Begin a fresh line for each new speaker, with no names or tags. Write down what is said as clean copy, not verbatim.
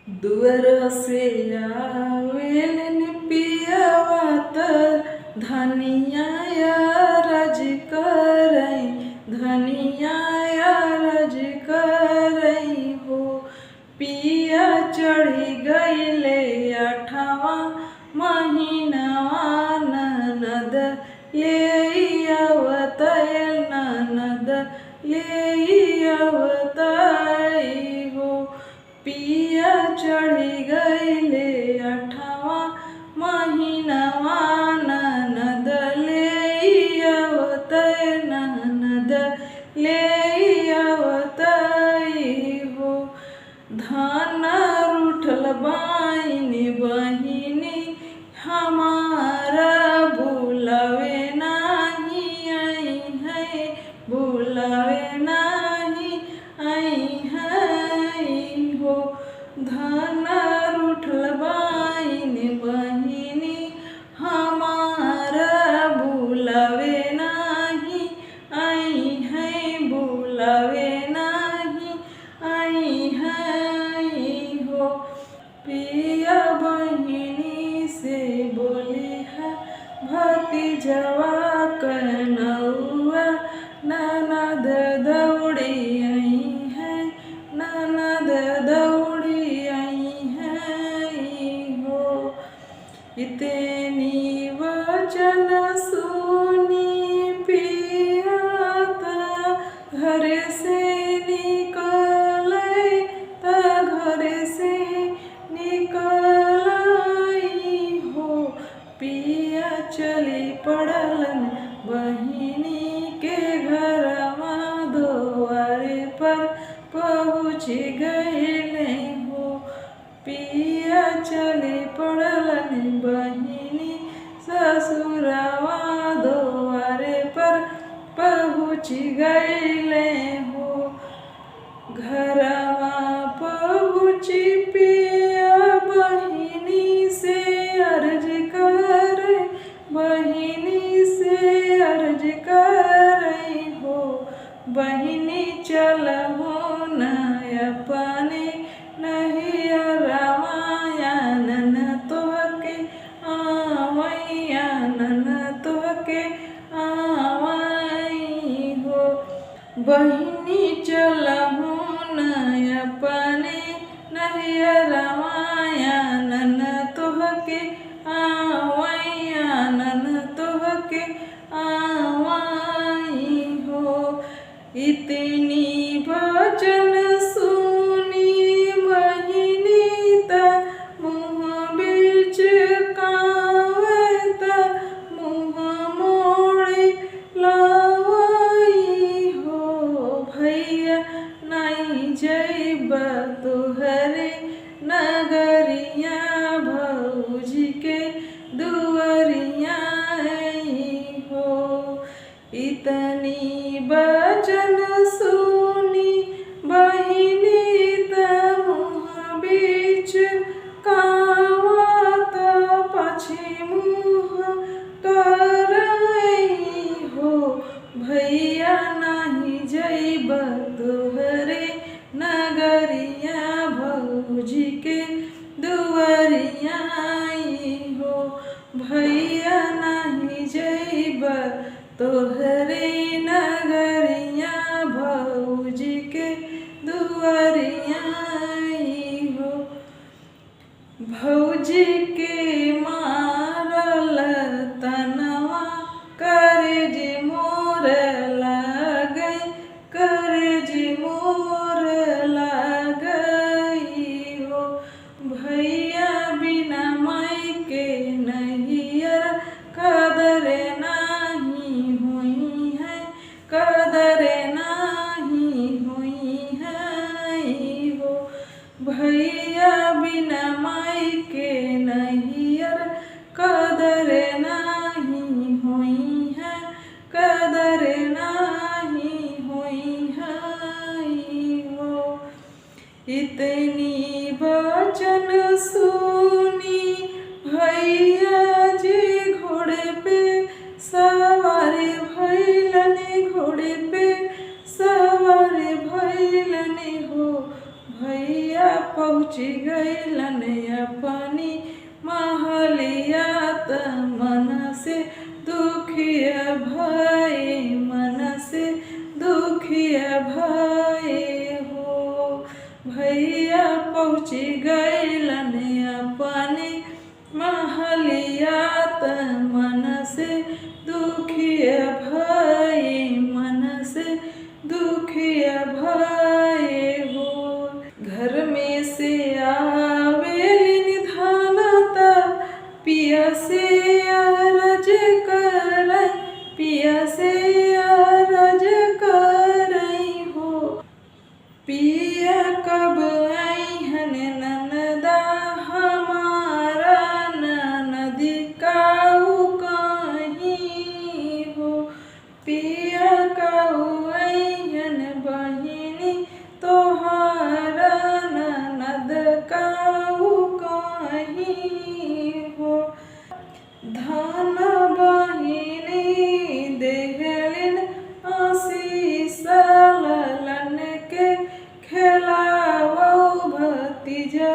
दुअर से आवेलन पियवा त धनिया रज करई, धनिया रज करई हो। पिया चढ़ी गईले 8वां महीनवा, ननद ले अवतैल, ननद ले अवतई हो। पिया चढ़ी गईले 8वां महीनवा, ननद ले अवतई, ननद ले अवतई हो। धान रूठल बाईनी बहिनी हमारा, बुलावे नाही आई है, बुलावे नाही आई है हो। धान रूठल बाईनी बहिनी हमारा, बुलावे नाही आई है, बुलावे नाही आई है हो। पिया बहिनी से बोली है भतीजवा कनौआ, ननद दौड़ी आई है, ननद दौड़ी आई है हो। इतनी वचन सुनी पिया त घर से निकले, त घर से निकलाई हो। पिया चली पड़लन बहिनी के घरवा, द्वारे पर पहुँच गईले हो। पिया चली पड़लन बहिनी ससुरवा, द्वारे पर पहुँच गईले हो। घरवा पहुँच पिया बहिनी से अर्ज करे, बहिनी से अर्ज करे हो। बहिनी चलहो न अपने नहिया रामायण तोहके आवैयानन तोहके आवई हो। बहिनी चलहो न अपने नहिया रामायण तोहके आवैयानन तोहके आवई हो। इतनी वचन सुनी बहिनी त मुँह बीच कावे, त मुँह मोड़ी लावई हो। भैया नहीं जइब तोहरे नगरिया, भौजी के दुअरिया आई हो। इतनी वचन सुनी बहिनी त मुँह बीच कावत, पाछे मुँह करई हो। भैया नहीं जइब तोहरे नगरिया, भौजी के दुअरिया आई हो। भैया नहीं जइब तोहरे नगरिया, भौजी के दुअरिया आई हो। भौजी के मारल तनवा करज मोर लागई, करज मोर लागई हो। भैया बिना माई के नहियर कदर नाही हुई है, कदर नाही हुई है हो। भैया बिना माई के नहियर कदर नाही हुई है, कदर नाही हुई है हो। इतनी वचन सुनी भैया जी घोड़े पे सवार भइलन, घोड़े पे सवार भइलन हो। भैया पहुँच गईलन अपनी महलिया त मन से दुखिया भये, मन से दुखिया भये हो। भैया पहुँची गईलन अपने महलिया त मन से दुखिया भये, मन से दुखिया भये हो। घर में से आवेली निधानता पिया से अरज करई, पिया से अरज करई हो। पिया कब आईहन ननदा हमारा, ननदी काऊ कहीं हो। पिया काऊ आईहन बहिनी तोहारा, ननद काऊ कहीं हो। धन बहिनी देहलिन आशीष ललन के, खेलावो भतीजा